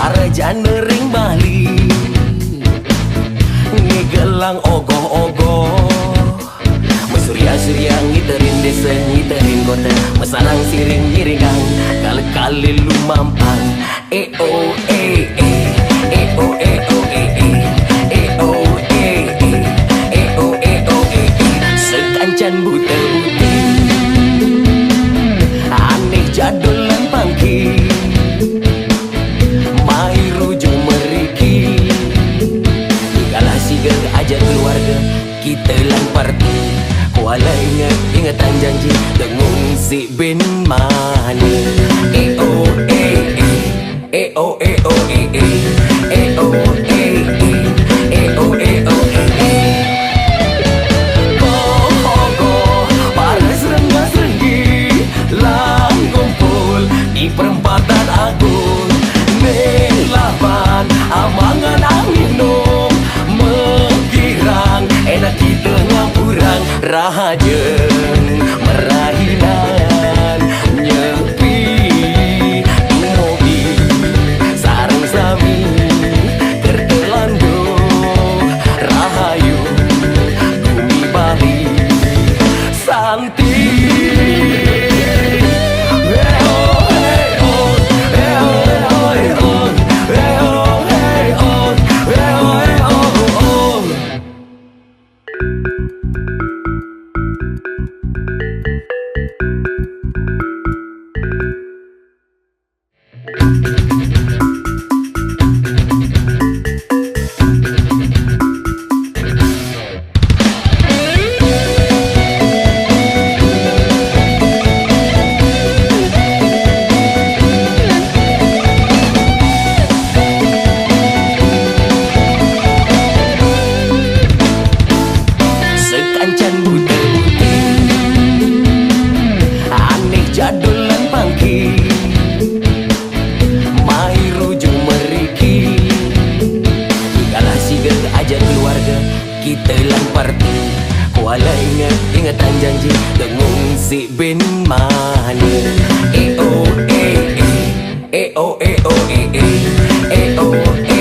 Para jana ring Bali ngegelang ogoh-ogoh Mesurya-surya ngiterin desa, ngiterin kota Mesarang siring ngiringang, kali-kali lu mampang E-O, E-E, E-O, E-O, E-E, E-O, E-E, E-O, E-O, E-E Sekancan buta-buti aneh jadulan pangki ajar keluarga kita lang party Kuala ingatan janji dengung si bin mana E-O, E-E, E-O, E-O, E-E, E-O, E-E, E-O, E-O, E-E Goh-goh, paras rengga-renggi lang kumpul di perempatan agung Nelapan, amangan angin nom enak kita ngapurang rahaja merahinan nyepi mobil sarang sami tertelando rahayu bumi Bali santi jadulan pangki mai rujung meriki kalah siga ajar keluarga kita lang party Kuala ingatan janji dengung si bin mana E-O, E-E, E-O, E-O, E-E, E-O, E-E